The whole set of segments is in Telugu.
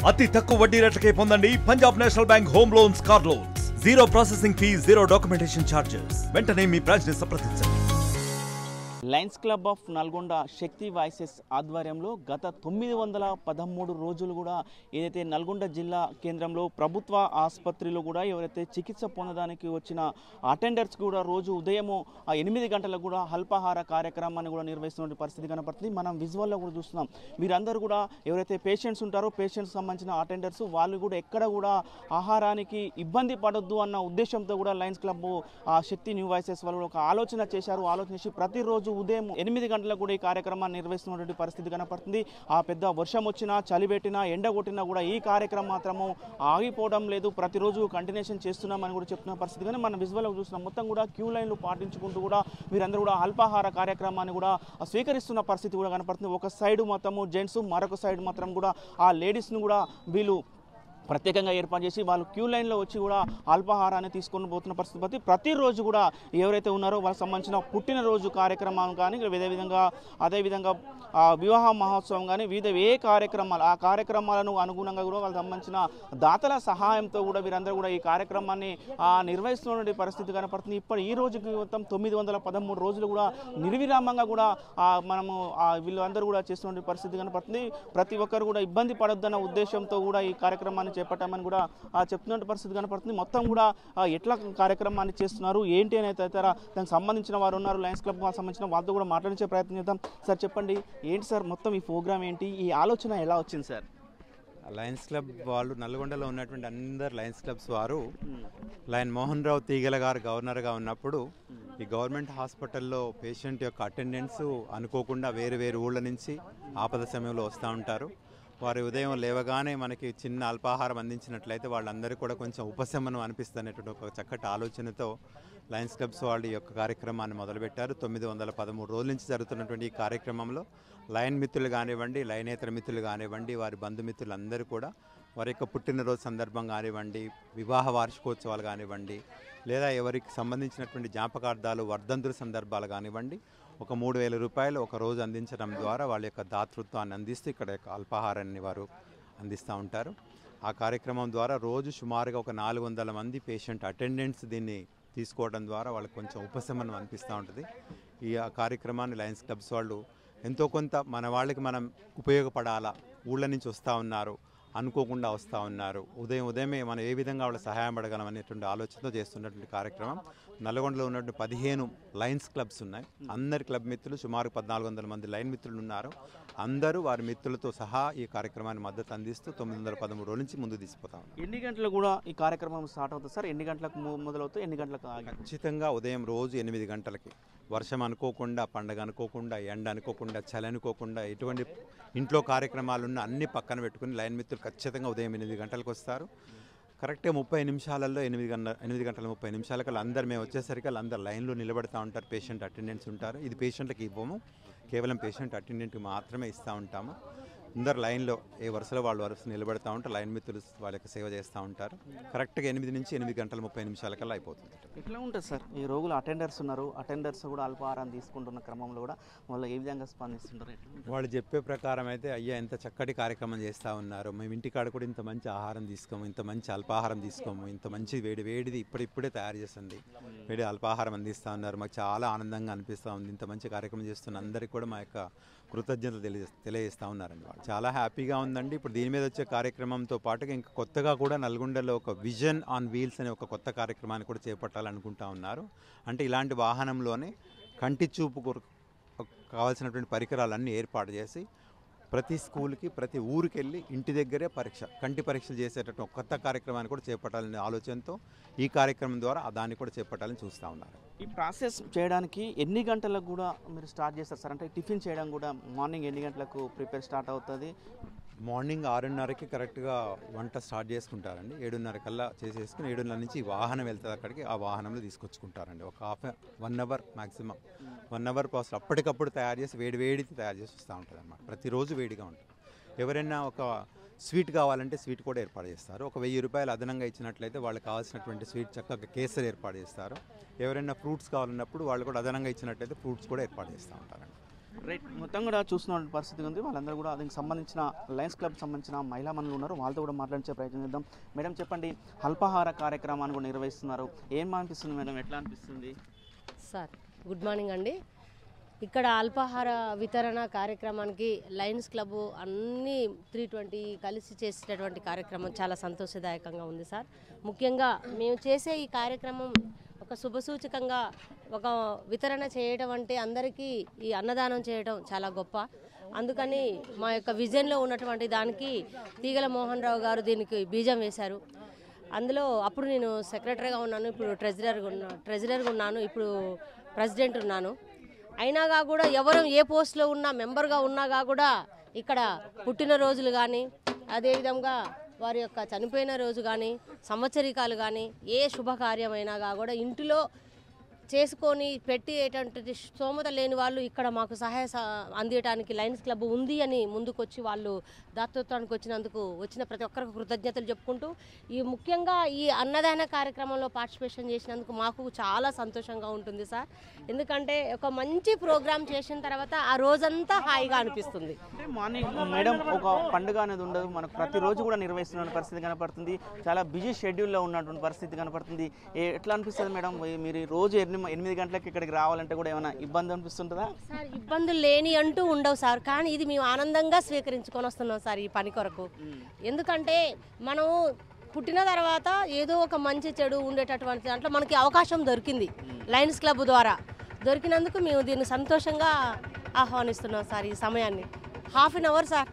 అతి తక్కువ వడ్డీ రేట్లకే పొందండి Punjab national bank home loans, car loans. Zero processing fee, zero documentation charges. వెంటనే మీ బ్రాంచ్ ని సంప్రదించండి. Lions club of Nalgonda Shakti voices ఆధ్వర్యంలో గత 913 రోజులు కూడా ఏదైతే నల్గొండ జిల్లా కేంద్రంలో ప్రభుత్వ ఆసుపత్రిలో కూడా ఎవరైతే చికిత్స పొందడానికి వచ్చిన అటెండర్స్ కూడా రోజు ఉదయం 8 గంటలకు కూడా అల్పాహార కార్యక్రమాన్ని కూడా నిర్వహిస్తున్న పరిస్థితి కనపడుతుంది. మనం విజువల్లో కూడా చూస్తున్నాం. వీరందరూ కూడా ఎవరైతే పేషెంట్స్ ఉంటారో పేషెంట్స్ సంబంధించిన అటెండర్స్ వాళ్ళు కూడా ఎక్కడ కూడా ఆహారానికి ఇబ్బంది పడొద్దు అన్న ఉద్దేశంతో కూడా లయన్స్ క్లబ్ శక్తి న్యూ వాయిసెస్ వాళ్ళు ఒక ఆలోచన చేశారు. ఆలోచన చేసి ప్రతిరోజు ఉదయం 8 గంటలకు కూడా ఈ కార్యక్రమాన్ని నిర్వహిస్తున్నటువంటి పరిస్థితి కనపడుతుంది. ఆ పెద్ద వర్షం వచ్చినా, చలి పెట్టినా, ఎండ కొట్టినా కూడా ఈ కార్యక్రమం మాత్రము ఆగిపోవడం లేదు. ప్రతిరోజు కంటిన్యూషన్ చేస్తున్నామని కూడా చెప్తున్న పరిస్థితి. కానీ మనం విజువల్గా చూస్తున్నాం. మొత్తం కూడా క్యూ లైన్లు పాటించుకుంటూ కూడా వీరందరూ కూడా అల్పాహార కార్యక్రమాన్ని కూడా స్వీకరిస్తున్న పరిస్థితి కూడా కనపడుతుంది. ఒక సైడ్ మొత్తము జెంట్స్, మరొక సైడ్ మాత్రం కూడా ఆ లేడీస్ను కూడా వీళ్ళు ప్రత్యేకంగా ఏర్పాటు చేసి వాళ్ళు క్యూ లైన్లో వచ్చి కూడా అల్పాహారాన్ని తీసుకొని పోతున్న పరిస్థితి. ప్రతిరోజు కూడా ఎవరైతే ఉన్నారో వాళ్ళకి సంబంధించిన పుట్టినరోజు కార్యక్రమం కానీ అదేవిధంగా వివాహ మహోత్సవం కానీ వివిధ కార్యక్రమాలు ఆ కార్యక్రమాలను అనుగుణంగా కూడా వాళ్ళకి సంబంధించిన దాతల సహాయంతో కూడా వీరందరూ కూడా ఈ కార్యక్రమాన్ని నిర్వహిస్తున్నటువంటి పరిస్థితి కనపడుతుంది. ఈ రోజుకి మొత్తం 913 రోజులు కూడా నిర్విరామంగా కూడా మనము వీళ్ళందరూ కూడా చేస్తున్న పరిస్థితి కనపడుతుంది. ప్రతి ఒక్కరు కూడా ఇబ్బంది పడొద్దన్న ఉద్దేశంతో కూడా ఈ కార్యక్రమాన్ని చేపట్టామని కూడా చెప్తున్న పరిస్థితి కనపడుతుంది. మొత్తం కూడా ఎట్లా కార్యక్రమాన్ని చేస్తున్నారు ఏంటి అనేది తదితర దానికి సంబంధించిన వారు ఉన్నారు. లయన్స్ క్లబ్ సంబంధించిన వాళ్ళతో కూడా మాట్లాడించే ప్రయత్నం చేద్దాం. సార్ చెప్పండి, ఏంటి సార్ మొత్తం ఈ ప్రోగ్రామ్ ఏంటి, ఈ ఆలోచన ఎలా వచ్చింది సార్? లయన్స్ క్లబ్ వాళ్ళు నల్గొండలో ఉన్నటువంటి అందరు లయన్స్ క్లబ్స్ వారు లయన్ మోహన్ రావు తీగల గారు గవర్నర్గా ఉన్నప్పుడు ఈ గవర్నమెంట్ హాస్పిటల్లో పేషెంట్ యొక్క అటెండెన్స్ అనుకోకుండా వేరు వేరు ఊళ్ళ నుంచి ఆపద సమయంలో వస్తూ ఉంటారు. వారి ఉదయం లేవగానే మనకి చిన్న అల్పాహారం అందించినట్లయితే వాళ్ళందరూ కూడా కొంచెం ఉపశమనం అనిపిస్తున్నటువంటి ఒక చక్కటి ఆలోచనతో లయన్స్ క్లబ్స్ వాళ్ళు ఈ యొక్క కార్యక్రమాన్ని మొదలుపెట్టారు. 913 రోజుల నుంచి జరుగుతున్నటువంటి ఈ కార్యక్రమంలో లయన్ మిత్రులు కానివ్వండి, లయనేతర మిత్రులు కానివ్వండి, వారి బంధుమిత్రులందరూ కూడా వారి యొక్క పుట్టినరోజు సందర్భం కానివ్వండి, వివాహ వార్షికోత్సవాలు కానివ్వండి, లేదా ఎవరికి సంబంధించినటువంటి జ్ఞాపకార్థాలు, వర్ధంతుల సందర్భాలు కానివ్వండి, ఒక 3,000 రూపాయలు ఒక రోజు అందించడం ద్వారా వాళ్ళ యొక్క దాతృత్వాన్ని అందిస్తూ ఇక్కడ యొక్క అల్పాహారాన్ని వారు అందిస్తూ ఉంటారు. ఆ కార్యక్రమం ద్వారా రోజు సుమారుగా ఒక 400 మంది పేషెంట్ అటెండెంట్స్ దీన్ని తీసుకోవడం ద్వారా వాళ్ళకి కొంచెం ఉపశమనం అనిపిస్తూ ఉంటుంది. ఈ కార్యక్రమాన్ని లయన్స్ క్లబ్స్ వాళ్ళు ఎంతో కొంత మన వాళ్ళకి మనం ఉపయోగపడాలా, ఊళ్ళ నుంచి వస్తూ ఉన్నారు, అనుకోకుండా వస్తూ ఉన్నారు, ఉదయమే మనం ఏ విధంగా వాళ్ళ సహాయం పడగలం అనేటువంటి ఆలోచనతో చేస్తున్నటువంటి కార్యక్రమం. నల్గొండలో ఉన్నటువంటి 15 లయన్స్ క్లబ్స్ ఉన్నాయి. అందరి క్లబ్ మిత్రులు సుమారు 1400 మంది లైన్ మిత్రులు ఉన్నారు. అందరూ వారి మిత్రులతో సహా ఈ కార్యక్రమాన్ని మద్దతు అందిస్తూ 913 రోజుల నుంచి ముందు తీసుకుపోతాం. ఎన్ని గంటలకు కూడా ఈ కార్యక్రమం స్టార్ట్ అవుతుంది సార్? ఎన్ని గంటలకు మొదలవుతుంది, ఎన్ని గంటలకు? ఖచ్చితంగా ఉదయం రోజు 8 గంటలకి. వర్షం అనుకోకుండా, పండగ అనుకోకుండా, ఎండ అనుకోకుండా, చలి అనుకోకుండా, ఎటువంటి ఇంట్లో కార్యక్రమాలు ఉన్న అన్ని పక్కన పెట్టుకుని లైన్ మిత్రులు ఖచ్చితంగా ఉదయం 8 గంటలకు వస్తారు. కరెక్ట్గా 30 నిమిషాలలో 8 గంటల 30 నిమిషాలకల్లా అందరు మేము వచ్చేసరికి అందరు లైన్లో నిలబడతా ఉంటారు. పేషెంట్ అటెండెన్స్ ఉంటారు. ఇది పేషెంట్లకు ఇవ్వము, కేవలం పేషెంట్ అటెండెంట్కి మాత్రమే ఇస్తూ ఉంటాము. అందరు లైన్లో ఏ వరుసలో వాళ్ళు వరుస నిలబెడతా ఉంటారు. లైన్ మిత్రులు వాళ్ళ యొక్క సేవ చేస్తూ ఉంటారు. కరెక్ట్గా 8 నుంచి 8 గంటల 30 నిమిషాలకల్లా అయిపోతుంది. ఎట్లా ఉంటుంది సార్ ఈ రోజులు అటెండర్స్ ఉన్నారు, అటెండర్స్ కూడా అల్పాహారం తీసుకుంటున్న క్రమంలో కూడా వాళ్ళు ఏ విధంగా స్పందిస్తుంటారు? వాళ్ళు చెప్పే ప్రకారం అయితే అయ్యా ఎంత చక్కటి కార్యక్రమం చేస్తూ ఉన్నారు, మేము ఇంటికాడ కూడా ఇంత మంచి ఆహారం తీసుకోము, ఇంత మంచి అల్పాహారం తీసుకోము, ఇంత మంచి వేడిది ఇప్పుడిప్పుడే తయారు చేస్తుంది వేడి అల్పాహారం అందిస్తూ ఉన్నారు, మాకు చాలా ఆనందంగా అనిపిస్తూ ఉంది, ఇంత మంచి కార్యక్రమం చేస్తున్న అందరికీ కూడా మా యొక్క కృతజ్ఞతలు తెలియజేస్తూ ఉన్నారండి. వాళ్ళు చాలా హ్యాపీగా ఉందండి. ఇప్పుడు దీని మీద వచ్చే కార్యక్రమంతో పాటుగా ఇంకా కొత్తగా కూడా నల్గొండలో ఒక విజన్ ఆన్ వీల్స్ అనే ఒక కొత్త కార్యక్రమాన్ని కూడా చేపట్టాలనుకుంటా ఉన్నారు. అంటే ఇలాంటి వాహనంలోనే కంటి చూపు కావాల్సినటువంటి పరికరాలన్నీ ఏర్పాటు చేసి ప్రతి స్కూల్కి, ప్రతి ఊరికి వెళ్ళి ఇంటి దగ్గరే కంటి పరీక్షలు చేసేటటువంటి కొత్త కార్యక్రమాన్ని కూడా చేపట్టాలనే ఆలోచనతో ఈ కార్యక్రమం ద్వారా దాన్ని కూడా చేపట్టాలని చూస్తూ ఉన్నారు. ఈ ప్రాసెస్ చేయడానికి ఎన్ని గంటలకు కూడా మీరు స్టార్ట్ చేస్తారు సార్? అంటే టిఫిన్ చేయడం కూడా మార్నింగ్ ఎన్ని గంటలకు ప్రిపేర్ స్టార్ట్ అవుతుంది? మార్నింగ్ 6:30కి కరెక్ట్గా వంట స్టార్ట్ చేసుకుంటారండి. 7:30 కల్లా చేసేసుకుని 7:30 నుంచి వాహనం వెళ్తుంది అక్కడికి. ఆ వాహనంలో తీసుకొచ్చుకుంటారండి. ఒక 1 అవర్ మ్యాక్సిమం 1 అవర్ ప్రాసెస్ అప్పటికప్పుడు తయారు చేసి వేడిది తయారు చేసి వస్తూ ఉంటుంది అన్నమాట. ప్రతిరోజు వేడిగా ఉంటుంది. ఎవరైనా ఒక స్వీట్ కావాలంటే స్వీట్ కూడా ఏర్పాటు చేస్తారు. ఒక 1000 రూపాయలు అదనంగా ఇచ్చినట్లయితే వాళ్ళకి కావాల్సినటువంటి స్వీట్ చక్కగా కేసరి ఏర్పాటు చేస్తారు. ఎవరైనా ఫ్రూట్స్ కావాలన్నప్పుడు వాళ్ళు కూడా అదనంగా ఇచ్చినట్లయితే ఫ్రూట్స్ కూడా ఏర్పాటు చేస్తూ ఉంటారండి. రైట్, మొత్తం కూడా చూస్తున్న పరిస్థితి ఉంది. వాళ్ళందరూ కూడా దానికి సంబంధించిన లయన్స్ క్లబ్ సంబంధించిన మహిళా మనులు ఉన్నారు, వాళ్ళతో కూడా మాట్లాడించే ప్రయత్నం చేద్దాం. మేడం చెప్పండి, అల్పాహార కార్యక్రమాన్ని కూడా నిర్వహిస్తున్నారు, ఏం అనిపిస్తుంది మేడం, ఎట్లా అనిపిస్తుంది? సార్ గుడ్ మార్నింగ్ అండి. ఇక్కడ అల్పాహార వితరణ కార్యక్రమానికి లయన్స్ క్లబ్ అన్ని 320 కలిసి చేసేటటువంటి కార్యక్రమం చాలా సంతోషదాయకంగా ఉంది సార్. ముఖ్యంగా మేము చేసే ఈ కార్యక్రమం ఒక శుభసూచకంగా ఒక వితరణ చేయడం అంటే అందరికీ ఈ అన్నదానం చేయడం చాలా గొప్ప. అందుకని మా యొక్క విజన్లో ఉన్నటువంటి దానికి తీగల మోహన్ రావు గారు దీనికి బీజం వేశారు. అందులో అప్పుడు నేను సెక్రటరీగా ఉన్నాను, ఇప్పుడు ట్రెజరర్గా ఉన్నాను, ఇప్పుడు ప్రెసిడెంట్ ఉన్నాను. అయినాగా కూడా ఎవరు ఏ పోస్ట్లో ఉన్నా మెంబర్గా ఉన్నాగా కూడా ఇక్కడ పుట్టినరోజులు కానీ అదేవిధంగా వారి యొక్క చనిపోయిన రోజు కానీ సంవత్సరికాలు కానీ ఏ శుభకార్యమైనా కూడా ఇంటిలో చేసుకొని పెట్టేటువంటి స్తోమత లేని వాళ్ళు ఇక్కడ మాకు సహాయ అందించడానికి లయన్స్ క్లబ్ ఉంది అని ముందుకొచ్చి వాళ్ళు దాతృత్వానికి వచ్చినందుకు వచ్చిన ప్రతి ఒక్కరికి కృతజ్ఞతలు చెప్పుకుంటూ ఈ ముఖ్యంగా ఈ అన్నదాన కార్యక్రమంలో పార్టిసిపేషన్ చేసినందుకు మాకు చాలా సంతోషంగా ఉంటుంది సార్. ఎందుకంటే ఒక మంచి ప్రోగ్రామ్ చేసిన తర్వాత ఆ రోజంతా హాయిగా అనిపిస్తుంది. అంటే మార్నింగ్ మేడం ఒక పండుగ అనేది ఉండదు, మనకు ప్రతిరోజు కూడా నిర్వహిస్తున్న పరిస్థితి కనపడుతుంది, చాలా బిజీ షెడ్యూల్లో ఉన్నటువంటి పరిస్థితి కనపడుతుంది. ఎట్లా అనిపిస్తుంది మేడం, మీరు రోజు 8 గంటలకు ఇక్కడికి రావాలంటే కూడా ఏమైనా ఇబ్బంది అనిపిస్తుంటుందా? సార్ ఇబ్బందులు లేని అంటూ ఉండవు సార్, కానీ ఇది మేము ఆనందంగా స్వీకరించుకొని వస్తున్నాం సార్ ఈ పని కొరకు. ఎందుకంటే మనం పుట్టిన తర్వాత ఏదో ఒక మంచి చెడు ఉండేటటువంటి దాంట్లో మనకి అవకాశం దొరికింది లయన్స్ క్లబ్ ద్వారా. దొరికినందుకు మేము దీన్ని సంతోషంగా ఆహ్వానిస్తున్నాం సార్. ఈ సమయాన్ని హాఫ్ అన్ అవర్ సార్,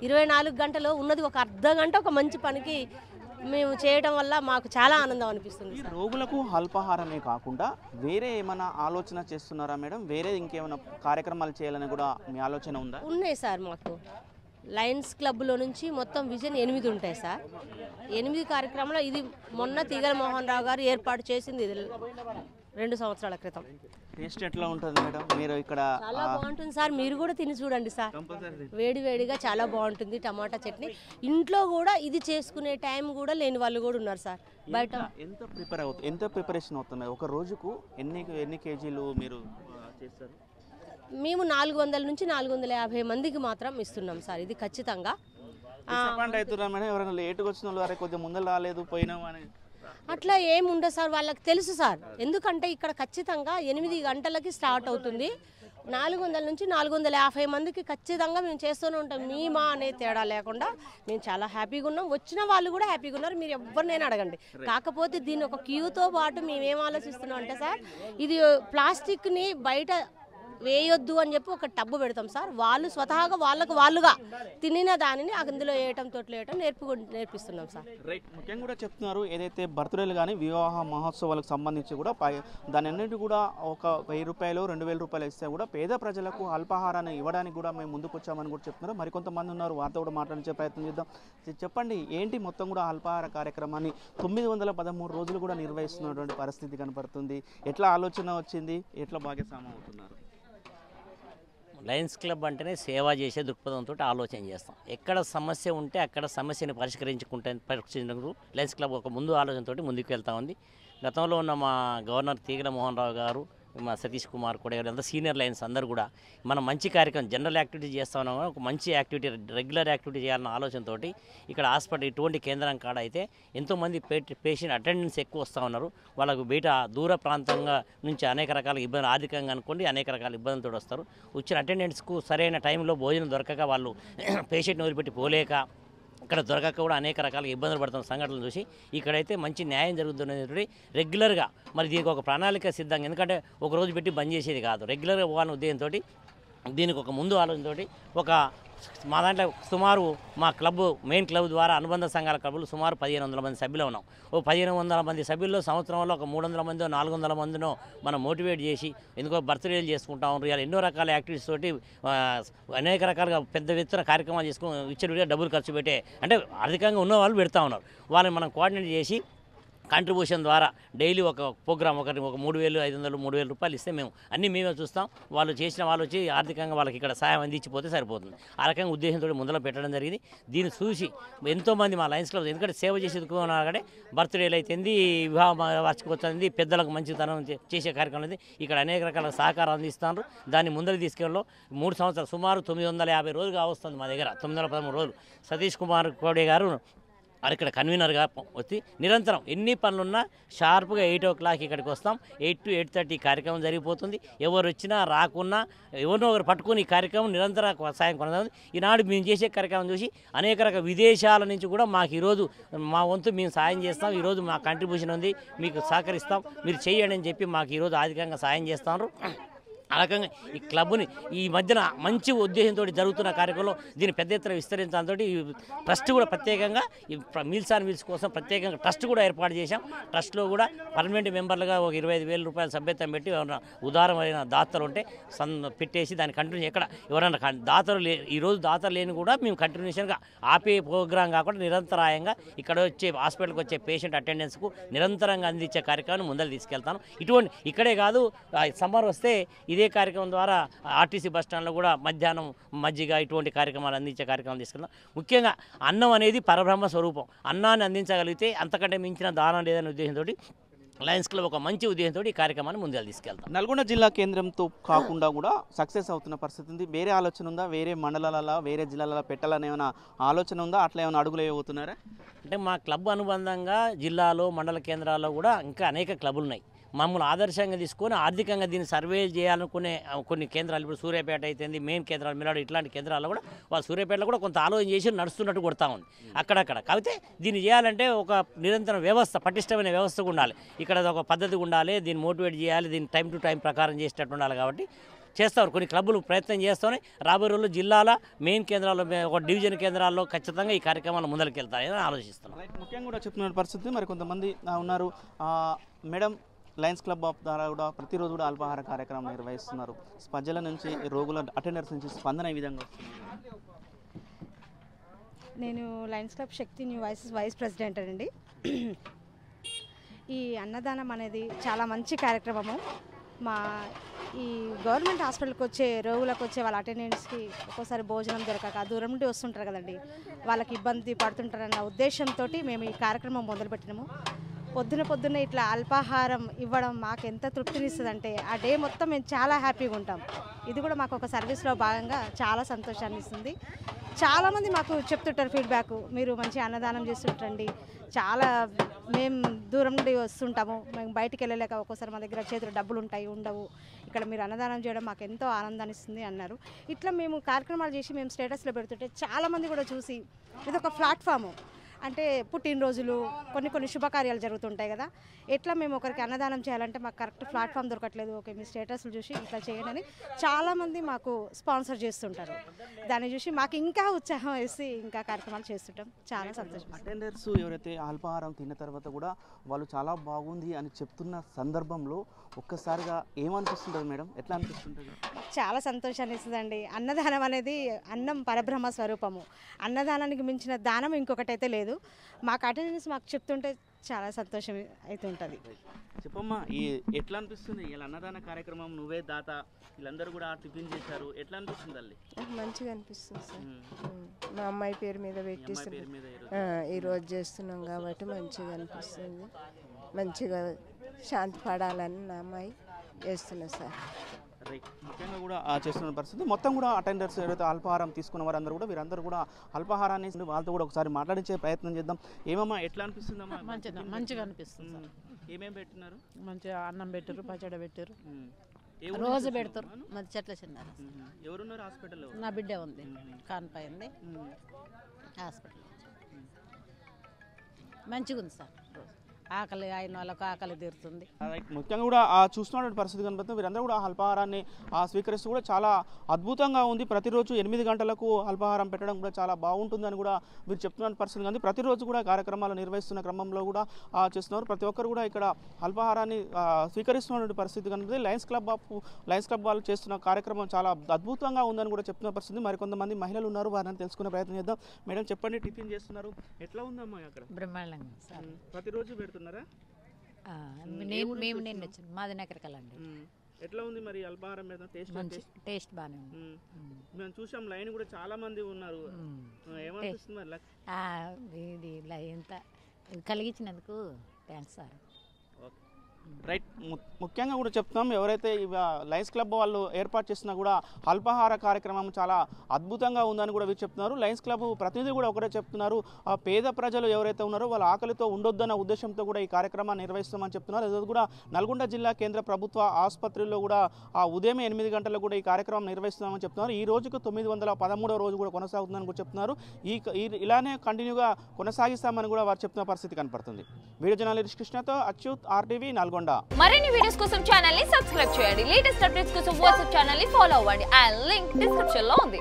24 గంటలు ఉన్నది ఒక అర్ధ గంట ఒక మంచి పనికి మేము చేయడం వల్ల మాకు చాలా ఆనందం అనిపిస్తుంది. రోగులకు అల్పాహారమే కాకుండా వేరే ఏమైనా ఆలోచన చేస్తున్నారా మేడం? వేరే ఇంకేమైనా కార్యక్రమాలు చేయాలని కూడా మీ ఆలోచన ఉందా? ఉన్నాయి సార్. మాకు లయన్స్ క్లబ్లో నుంచి మొత్తం విజన్ 8 ఉంటాయి సార్. 8 కార్యక్రమాలు ఇది మొన్న తీగల మోహన్ రావు గారు ఏర్పాటు చేసింది 2 సంవత్సరాల క్రితం. టేస్ట్ ఎట్లా ఉంటుంది మేడం? మీరు ఇక్కడ చాలా బాగుంటుంది సార్, మీరు కూడా తిని చూడండి సార్. వేడి వేడిగా చాలా బాగుంటుంది. టమాటా చట్నీ ఇంట్లో కూడా ఇది చేసుకునే టైం కూడా లేని వాళ్ళు కూడా ఉన్నారు సార్. బయట ఎంత ప్రిపరేషన్ అవుతుంది ఒక రోజుకు? ఎన్ని కేజీలు మీరు చేస్తారు? మేము 400 నుంచి 450 మందికి మాత్రం ఇస్తున్నాం సార్. ఇది ఖచ్చితంగా ఎవరైనా లేటుగా వచ్చిన వాళ్ళు అరే కొద్దిగా ముందు రాలేదు పోయినాం అని అట్లా ఏముండదు సార్, వాళ్ళకి తెలుసు సార్. ఎందుకంటే ఇక్కడ ఖచ్చితంగా 8 గంటలకి స్టార్ట్ అవుతుంది. 400 నుంచి 450 మందికి ఖచ్చితంగా మేము చేస్తూనే ఉంటాం. మా అనే తేడా లేకుండా మేము చాలా హ్యాపీగా ఉన్నాం. వచ్చిన వాళ్ళు కూడా హ్యాపీగా ఉన్నారు. మీరు ఎవరినైనా అడగండి. కాకపోతే దీన్ని ఒక క్యూతో పాటు మేమేం ఆలోచిస్తున్నాం అంటే సార్, ఇది ప్లాస్టిక్ని బయట వేయొద్దు అని చెప్పి ఒక టబ్బు పెడతాం సార్. వాళ్ళు స్వతహాగా వాళ్ళుగా తినిన దానిని అందులో వేయటం తోటలు వేయటం నేర్పిస్తున్నాం సార్. రైట్, ముఖ్యంగా కూడా చెప్తున్నారు ఏదైతే బర్త్డేలు కానీ వివాహ మహోత్సవాలకు సంబంధించి కూడా దాని అన్నిటి కూడా ఒక 1000 రూపాయలు 2000 రూపాయలు ఇస్తే కూడా పేద ప్రజలకు అల్పాహారాన్ని ఇవ్వడానికి కూడా మేము ముందుకు వచ్చామని కూడా చెప్తున్నారు. మరికొంతమంది ఉన్నారు, వారితో కూడా మాట్లాడించే ప్రయత్నం చేద్దాం. చెప్పండి, ఏంటి మొత్తం కూడా అల్పాహార కార్యక్రమాన్ని 913 రోజులు కూడా నిర్వహిస్తున్నటువంటి పరిస్థితి కనపడుతుంది. ఎట్లా ఆలోచన వచ్చింది, ఎట్లా భాగస్వామ్యం అవుతున్నారు? లయన్స్ క్లబ్ అంటేనే సేవ చేసే దృక్పథంతో ఆలోచన చేస్తాం. ఎక్కడ సమస్య ఉంటే అక్కడ సమస్యని పరిష్కరించుకుంటూ లయన్స్ క్లబ్ ఒక ముందు ఆలోచనతో ముందుకు వెళ్తా ఉంది. గతంలో ఉన్న మా గవర్నర్ తీగల మోహన్ రావు గారు, మా సతీష్ కుమార్ కూడా అంతా సీనియర్ లయన్స్ అందరూ కూడా మనం మంచి కార్యక్రమం జనరల్ యాక్టివిటీ చేస్తా ఉన్నాం, ఒక మంచి యాక్టివిటీ రెగ్యులర్ యాక్టివిటీ చేయాలన్న ఆలోచనతో ఇక్కడ హాస్పిటల్ ఇటువంటి కేంద్రం కాడ అయితే ఎంతోమంది పేషెంట్ అటెండెన్స్ ఎక్కువ వస్తూ ఉన్నారు. వాళ్ళకు బయట దూర ప్రాంతంగా నుంచి అనేక రకాల ఇబ్బందులు, ఆర్థికంగా అనుకోండి అనేక రకాల ఇబ్బందులతో వస్తారు. వచ్చిన అటెండెన్స్కు సరైన టైంలో భోజనం దొరకక వాళ్ళు పేషెంట్ని వదిలిపెట్టి పోలేక ఇక్కడ దొరకక కూడా అనేక రకాల ఇబ్బందులు పడుతున్న సంఘటనలు చూసి ఇక్కడైతే మంచి న్యాయం జరుగుతున్నది. రెగ్యులర్గా మరి దీనికి ఒక ప్రణాళిక సిద్ధంగా, ఎందుకంటే ఒక రోజు పెట్టి బంద్ చేసేది కాదు, రెగ్యులర్గా పోవాలనే ఉద్దేశంతో దీనికి ఒక ముందు ఆలోచనతోటి ఒక మా దాంట్లో సుమారు మా క్లబ్ మెయిన్ క్లబ్ ద్వారా అనుబంధ సంఘాల క్లబ్లు సుమారు 1500 మంది సభ్యులు ఉన్నాం. 1500 మంది సభ్యుల్లో సంవత్సరంలో ఒక 300 మందో 400 మందినో మనం మోటివేట్ చేసి ఎందుకో బర్త్డేలు చేసుకుంటాం, ఇలా ఎన్నో రకాల యాక్టివిటీస్ తోటి అనేక రకాలుగా పెద్ద ఎత్తున కార్యక్రమాలు చేసుకుని విచ్చలవిడిగా డబ్బులు ఖర్చు పెట్టే అంటే ఆర్థికంగా ఉన్న వాళ్ళు పెడతా ఉన్నారు. వాళ్ళని మనం కోఆర్డినేట్ చేసి కాంట్రిబ్యూషన్ ద్వారా డైలీ ఒక ప్రోగ్రామ్ ఒక 3,500 3,000 రూపాయలు ఇస్తే మేము అన్నీ మేమే చూస్తాం. వాళ్ళు చేసిన వాళ్ళు వచ్చి ఆర్థికంగా వాళ్ళకి ఇక్కడ సాయం అందించిపోతే సరిపోతుంది. ఆ రకంగా ఉద్దేశంతో ముందర పెట్టడం జరిగింది. దీన్ని చూసి ఎంతోమంది మా లయన్స్ క్లబ్ ఎందుకంటే సేవ చేసేందుకు బర్త్డేలు అయితేంది, వివాహ వార్షికోత్సవం, పెద్దలకు మంచితనం చేసే కార్యక్రమం ఉంది. ఇక్కడ అనేక రకాల సహకారం అందిస్తున్నారు. దాన్ని ముందర తీసుకెళ్ళలో 3 సంవత్సరాలు సుమారు 950 రోజులుగా వస్తుంది మా దగ్గర 913 రోజులు. సతీష్ కుమార్ కోడే గారు ఇక్కడ కన్వీనర్గా వచ్చి నిరంతరం ఎన్ని పనులున్నా షార్ప్గా 8 o'clock ఇక్కడికి వస్తాం. 8 to 8:30 కార్యక్రమం జరిగిపోతుంది. ఎవరు వచ్చినా రాకున్నా ఎవరినో ఒకరు పట్టుకుని ఈ కార్యక్రమం నిరంతర సాయం కొనసాగుతుంది. ఈనాడు మేము చేసే కార్యక్రమం చూసి అనేక రకాల విదేశాల నుంచి కూడా మాకు ఈరోజు మా వంతు మేము సాయం చేస్తాం, ఈరోజు మా కంట్రిబ్యూషన్ ఉంది, మీకు సహకరిస్తాం, మీరు చేయండి అని చెప్పి మాకు ఈరోజు ఆర్థికంగా సాయం చేస్తున్నారు. ఆ రకంగా ఈ క్లబ్ని ఈ మధ్యన మంచి ఉద్దేశంతో జరుగుతున్న కార్యక్రమంలో దీన్ని పెద్ద ఎత్తున విస్తరించడంతో ఈ ట్రస్ట్ కూడా ప్రత్యేకంగా ఈ మీల్స్ ఆన్ వీల్స్ కోసం ప్రత్యేకంగా ట్రస్ట్ కూడా ఏర్పాటు చేశాం. ట్రస్ట్లో కూడా పర్మనెంట్ మెంబర్లుగా ఒక 25,000 రూపాయలు సభ్యత్వం పెట్టి ఎవరైనా ఉదారమైన దాతలు ఉంటే పెట్టేసి దాన్ని కంటిన్యూ ఎక్కడ ఎవరైనా దాతలు ఈరోజు దాతలు లేని కూడా మేము కంటిన్యూషన్గా ఆపే ప్రోగ్రాం కాకుండా నిరంతరాయంగా ఇక్కడ వచ్చే హాస్పిటల్కి వచ్చే పేషెంట్ అటెండెన్స్కు నిరంతరంగా అందించే కార్యక్రమాన్ని ముందర తీసుకెళ్తాను. ఇటువంటి ఇక్కడే కాదు, సమ్మర్ వస్తే ఇదే కార్యక్రమం ద్వారా ఆర్టీసీ బస్టాండ్లో కూడా మధ్యాహ్నం మజ్జిగ ఇటువంటి కార్యక్రమాలు అందించే కార్యక్రమం తీసుకెళ్తాం. ముఖ్యంగా అన్నం అనేది పరబ్రహ్మ స్వరూపం. అన్నాన్ని అందించగలిగితే అంతకంటే మించిన దానం లేదనే ఉద్దేశంతో లయన్స్ క్లబ్ ఒక మంచి ఉద్దేశంతో ఈ కార్యక్రమాన్ని ముందుకు తీసుకెళ్తాం. నల్గొండ జిల్లా కేంద్రంతో కాకుండా కూడా సక్సెస్ అవుతున్న పరిస్థితి ఉంది. వేరే ఆలోచన ఉందా? వేరే మండలాలలో వేరే జిల్లాలలో పెట్టాలని ఏమైనా ఆలోచన ఉందా? అట్లా ఏమైనా అడుగులు వేయబోతున్నారా? అంటే మా క్లబ్ అనుబంధంగా జిల్లాలో మండల కేంద్రాల్లో కూడా ఇంకా అనేక క్లబ్బులు ఉన్నాయి. మమ్మల్ని ఆదర్శంగా తీసుకొని ఆర్థికంగా దీన్ని సర్వే చేయాలనుకునే కొన్ని కేంద్రాలు, ఇప్పుడు సూర్యాపేట అయితేంది మెయిన్ కేంద్రాలు, మిలాడు ఇట్లాంటి కేంద్రాల్లో కూడా వాళ్ళు సూర్యాపేటలో కూడా కొంత ఆలోచన చేసి నడుస్తున్నట్టు కొడతా ఉంది అక్కడక్కడ. కాకపోతే దీన్ని చేయాలంటే ఒక నిరంతర వ్యవస్థ, పటిష్టమైన వ్యవస్థ ఉండాలి. ఇక్కడ ఒక పద్ధతి ఉండాలి, దీన్ని మోటివేట్ చేయాలి, దీన్ని టైం టు టైం ప్రకారం చేసేటట్టు ఉండాలి. కాబట్టి చేస్తారు కొన్ని క్లబ్బులు ప్రయత్నం చేస్తూనే రాబోయే రోజుల్లో జిల్లాల మెయిన్ కేంద్రాల్లో ఒక డివిజన్ కేంద్రాల్లో ఖచ్చితంగా ఈ కార్యక్రమాలు ముందరికి వెళ్తాయని ఆలోచిస్తున్నాం. ముఖ్యంగా కూడా చెప్తున్న పరిస్థితి మరి కొంతమంది ఉన్నారు. మేడం, లయన్స్ క్లబ్ ఆఫ్ ద్వారా కూడా ప్రతిరోజు కూడా అల్పాహార కార్యక్రమం నిర్వహిస్తున్నారు. ప్రజల నుంచి, రోగుల అటెండర్స్ నుంచి స్పందన ఈ విధంగా వస్తుంది. నేను లయన్స్ క్లబ్ శక్తి న్యూ వాయిసెస్ వైస్ ప్రెసిడెంట్ అండి. ఈ అన్నదానం అనేది చాలా మంచి కార్యక్రమము. మా ఈ గవర్నమెంట్ హాస్పిటల్కి వచ్చే రోగులకు వచ్చే వాళ్ళ అటెండెన్స్కి ఒక్కోసారి భోజనం దొరకక దూరం నుండి వస్తుంటారు కదండి, వాళ్ళకి ఇబ్బంది పడుతుంటారన్న ఉద్దేశంతో మేము ఈ కార్యక్రమం మొదలుపెట్టినాము. పొద్దున ఇట్లా అల్పాహారం ఇవ్వడం మాకు ఎంత తృప్తినిస్తుందంటే ఆ డే మొత్తం మేము చాలా హ్యాపీగా ఉంటాం. ఇది కూడా మాకు ఒక సర్వీస్లో భాగంగా చాలా సంతోషాన్ని ఇస్తుంది. చాలామంది మాకు చెప్తుంటారు ఫీడ్బ్యాక్, మీరు మంచి అన్నదానం చేస్తుంటండి, చాలా మేము దూరం నుండి వస్తుంటాము, మేము బయటికి వెళ్ళలేక ఒక్కోసారి మా దగ్గర చేతులు డబ్బులు ఉంటాయి ఉండవు, ఇక్కడ మీరు అన్నదానం చేయడం మాకు ఎంతో ఆనందాన్ని ఇస్తుంది అన్నారు. ఇట్లా మేము కార్యక్రమాలు చేసి మేము స్టేటస్లో పెడుతుంటే చాలామంది కూడా చూసి ఇది ఒక ప్లాట్ఫాము, అంటే పుట్టినరోజులు కొన్ని శుభకార్యాలు జరుగుతుంటాయి కదా, ఎట్లా మేము ఒకరికి అన్నదానం చేయాలంటే మాకు కరెక్ట్ ప్లాట్ఫామ్ దొరకట్లేదు, ఓకే మీ స్టేటస్లు చూసి ఇట్లా చేయండి అని చాలామంది మాకు స్పాన్సర్ చేస్తుంటారు. దాన్ని చూసి మాకు ఇంకా ఉత్సాహం వేసి ఇంకా కార్యక్రమాలు చేస్తుంటాం. చాలా సంతోషం. అటెండర్స్ ఎవరైతే అల్పాహారం తిన్న తర్వాత కూడా వాళ్ళు చాలా బాగుంది అని చెప్తున్న సందర్భంలో ఒక్కసారిగా ఏమనిపిస్తుంటుంది మేడం? ఎట్లా అనిపిస్తుంటుంది? చాలా సంతోషాన్ని ఇస్తుందండి. అన్నదానం అనేది అన్నం పరబ్రహ్మ స్వరూపము. అన్నదానానికి మించిన దానం ఇంకొకటైతే లేదు. మాకు అటెండెన్స్ మాకు చెప్తుంటే చాలా సంతోషం అయితే ఉంటుంది. చెప్పమ్మా, ఈ ఎట్లా అనిపిస్తుంది ఇలా అన్నదాన కార్యక్రమం? నువ్వే దాత, వీళ్ళందరూ కూడా టిఫిన్ చేశారు, ఎట్లా అనిపిస్తుంది తల్లి? మంచిగా అనిపిస్తుంది సార్. మా అమ్మాయి పేరు మీద పెట్టిస్తున్నాం, ఈరోజు చేస్తున్నాం కాబట్టి మంచిగా అనిపిస్తుంది. మంచిగా శాంతి పడాలని నా అమ్మాయి చేస్తున్నా సార్. ముఖ్యంగా కూడా చేస్తున్న పరిస్థితి మొత్తం కూడా అటెండర్స్ ఎవరైతే అల్పాహారం తీసుకున్న వారందరూ కూడా వీరందరూ కూడా అల్పాహారాన్ని వాళ్ళతో కూడా ఒకసారి మాట్లాడించే ప్రయత్నం చేద్దాం. ఏమమ్మా, ఎట్లా అనిపిస్తుందమ్మా? మంచిగా అనిపిస్తుంది. ఏమేమి పెట్టినారు? మంచిగా అన్నం పెట్టారు, పచ్చడి పెట్టారు, రోజు పెడతారు. మంచి చెట్ల చిన్న. ఎవరున్నారు హాస్పిటల్లో? నా బిడ్డ ఉంది, కాన్పైంది హాస్పిటల్. మంచిగా ఉంది సార్. ఆకలి అయిన వాళ్ళకు ఆకలి తీరుతుంది. ముఖ్యంగా కూడా చూస్తున్నటువంటి పరిస్థితి కనబడుతుంది. వీరందరూ కూడా అల్పాహారాన్ని స్వీకరిస్తూ కూడా చాలా అద్భుతంగా ఉంది. ప్రతిరోజు 8 గంటలకు అల్పాహారం పెట్టడం కూడా చాలా బాగుంటుందని కూడా వీరు చెప్తున్న పరిస్థితి కానీ ప్రతిరోజు కూడా కార్యక్రమాలు నిర్వహిస్తున్న క్రమంలో కూడా చేస్తున్నారు. ప్రతి ఒక్కరు కూడా ఇక్కడ అల్పాహారాన్ని స్వీకరిస్తున్నటువంటి పరిస్థితి కనబడుతుంది. లయన్స్ క్లబ్ వాళ్ళు చేస్తున్న కార్యక్రమం చాలా అద్భుతంగా ఉందని కూడా చెప్తున్న పరిస్థితి. మరికొంతమంది మహిళలు ఉన్నారు, వారిని తెలుసుకునే ప్రయత్నం చేద్దాం. మేడం చెప్పండి, టిఫిన్ చేస్తున్నారు, ఎట్లా ఉందమ్మా అక్కడ? బ్రహ్మాండంగా సార్. ప్రతిరోజు పెడుతున్నారు? తింటున్నారా? మేము నేను వచ్చాను మాది నకరకలండి. ఎట్లా ఉంది మరి అల్పాహారం మీద టేస్ట్ బాగానే ఉంది. మేము చూసాం లైన్ కూడా చాలా మంది ఉన్నారు. ఏమనిపిస్తుంది మరి? ఇది ఎంత కలిగించినందుకు థ్యాంక్స్ సార్. రైట్, ముఖ్యంగా కూడా చెప్తున్నాం, ఎవరైతే లయన్స్ క్లబ్ వాళ్ళు ఏర్పాటు చేసినా కూడా అల్పాహార కార్యక్రమం చాలా అద్భుతంగా ఉందని కూడా వీరు చెప్తున్నారు. లయన్స్ క్లబ్ ప్రతినిధి కూడా ఒకరే చెప్తున్నారు, పేద ప్రజలు ఎవరైతే ఉన్నారో వాళ్ళ ఆకలితో ఉండొద్దన్న ఉద్దేశంతో కూడా ఈ కార్యక్రమాన్ని నిర్వహిస్తామని చెప్తున్నారు. అది కూడా నల్గొండ జిల్లా కేంద్ర ప్రభుత్వ ఆసుపత్రిలో కూడా ఉదయం 8 గంటలకు కూడా ఈ కార్యక్రమం నిర్వహిస్తున్నామని చెప్తున్నారు. ఈ రోజుకు 913వ రోజు కూడా కొనసాగుతుందని కూడా చెప్తున్నారు. ఇలానే కంటిన్యూగా కొనసాగిస్తామని కూడా వారు చెప్తున్న పరిస్థితి కనపడుతుంది. వీడియో జర్నలిస్ట్ కృష్ణతో అచ్యుత్, RTV, నల్గొండ. మరిన్ని వీడియోస్ కోసం ఛానల్ ని సబ్స్క్రైబ్ చేయండి. లేటెస్ట్ అప్డేట్స్ కోసం వాట్సాప్ ఛానల్ ని ఫాలో అవ్వండి. ఆ లింక్ డిస్క్రిప్షన్ లో ఉంది.